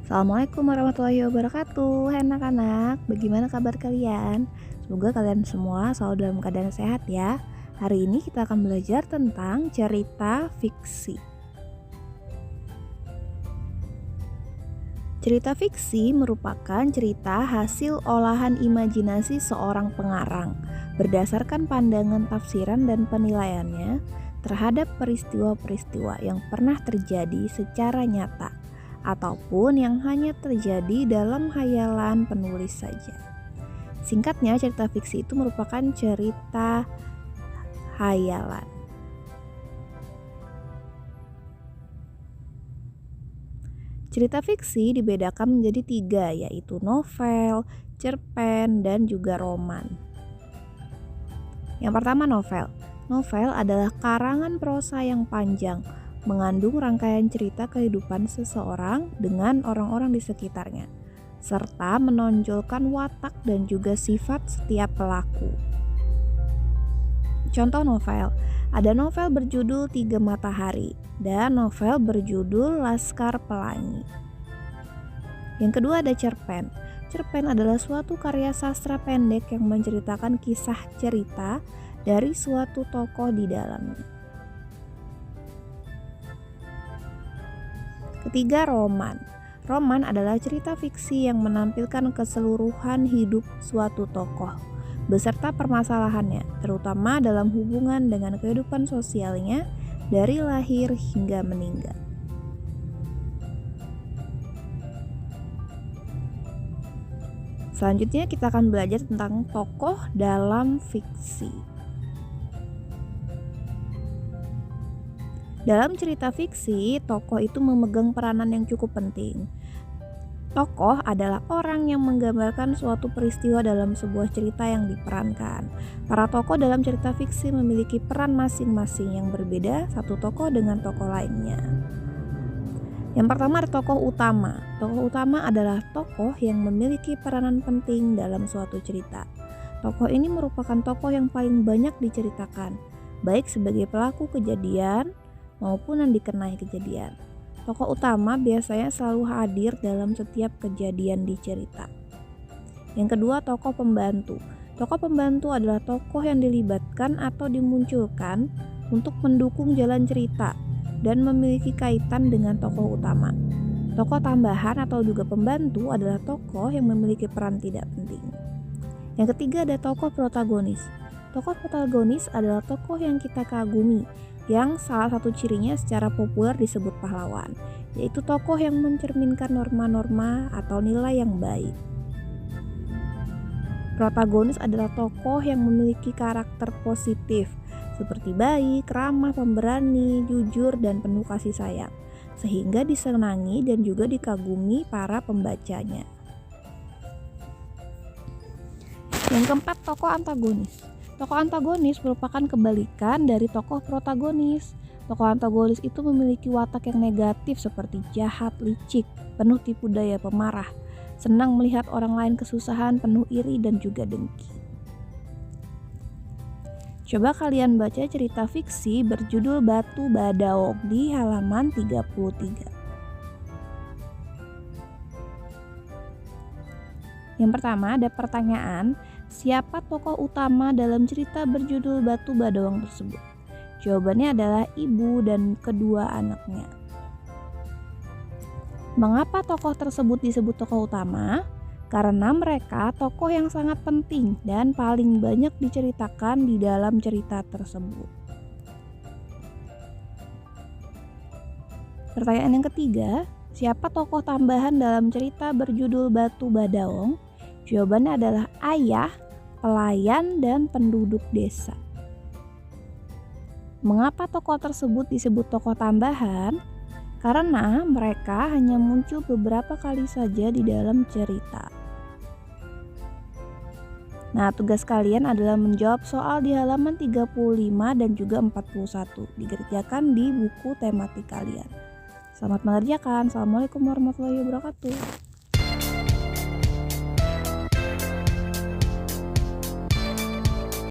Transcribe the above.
Assalamualaikum warahmatullahi wabarakatuh. Hai anak-anak, bagaimana kabar kalian? Semoga kalian semua selalu dalam keadaan sehat ya. Hari ini kita akan belajar tentang cerita fiksi. Cerita fiksi merupakan cerita hasil olahan imajinasi seorang pengarang berdasarkan pandangan tafsiran dan penilaiannya terhadap peristiwa-peristiwa yang pernah terjadi secara nyata ataupun yang hanya terjadi dalam khayalan penulis saja. Singkatnya, cerita fiksi itu merupakan cerita khayalan. Cerita fiksi dibedakan menjadi 3, yaitu novel, cerpen, dan juga roman. Yang pertama, novel. Novel adalah karangan prosa yang panjang, mengandung rangkaian cerita kehidupan seseorang dengan orang-orang di sekitarnya, serta menonjolkan watak dan juga sifat setiap pelaku. Contoh novel, ada novel berjudul Tiga Matahari dan novel berjudul Laskar Pelangi. Yang kedua ada cerpen. Cerpen adalah suatu karya sastra pendek yang menceritakan kisah cerita dari suatu tokoh di dalamnya. Ketiga, roman. Roman adalah cerita fiksi yang menampilkan keseluruhan hidup suatu tokoh beserta permasalahannya, terutama dalam hubungan dengan kehidupan sosialnya dari lahir hingga meninggal. Selanjutnya kita akan belajar tentang tokoh dalam fiksi. Dalam cerita fiksi, tokoh itu memegang peranan yang cukup penting. Tokoh adalah orang yang menggambarkan suatu peristiwa dalam sebuah cerita yang diperankan. Para tokoh dalam cerita fiksi memiliki peran masing-masing yang berbeda satu tokoh dengan tokoh lainnya. Yang pertama ada tokoh utama. Tokoh utama adalah tokoh yang memiliki peranan penting dalam suatu cerita. Tokoh ini merupakan tokoh yang paling banyak diceritakan, baik sebagai pelaku kejadian maupun yang dikenai kejadian. Tokoh utama biasanya selalu hadir dalam setiap kejadian di cerita. Yang kedua, tokoh pembantu. Tokoh pembantu adalah tokoh yang dilibatkan atau dimunculkan untuk mendukung jalan cerita dan memiliki kaitan dengan tokoh utama. Tokoh tambahan atau juga pembantu adalah tokoh yang memiliki peran tidak penting. Yang ketiga ada tokoh protagonis. Tokoh protagonis adalah tokoh yang kita kagumi, yang salah satu cirinya secara populer disebut pahlawan, yaitu tokoh yang mencerminkan norma-norma atau nilai yang baik. Protagonis adalah tokoh yang memiliki karakter positif, seperti baik, ramah, pemberani, jujur, dan penuh kasih sayang, sehingga disenangi dan juga dikagumi para pembacanya. Yang keempat, tokoh antagonis. Tokoh antagonis merupakan kebalikan dari tokoh protagonis. Tokoh antagonis itu memiliki watak yang negatif seperti jahat, licik, penuh tipu daya, pemarah, senang melihat orang lain kesusahan, penuh iri dan juga dengki. Coba kalian baca cerita fiksi berjudul Batu Badaog di halaman 33. Yang pertama ada pertanyaan, siapa tokoh utama dalam cerita berjudul Batu Badaog tersebut? Jawabannya adalah ibu dan kedua anaknya. Mengapa tokoh tersebut disebut tokoh utama? Karena mereka tokoh yang sangat penting dan paling banyak diceritakan di dalam cerita tersebut. Pertanyaan yang ketiga, siapa tokoh tambahan dalam cerita berjudul Batu Badaog? Jawabannya adalah ayah, pelayan, dan penduduk desa. Mengapa tokoh tersebut disebut tokoh tambahan? Karena mereka hanya muncul beberapa kali saja di dalam cerita. Nah, tugas kalian adalah menjawab soal di halaman 35 dan juga 41. Dikerjakan di buku tematik kalian. Selamat mengerjakan. Assalamualaikum warahmatullahi wabarakatuh.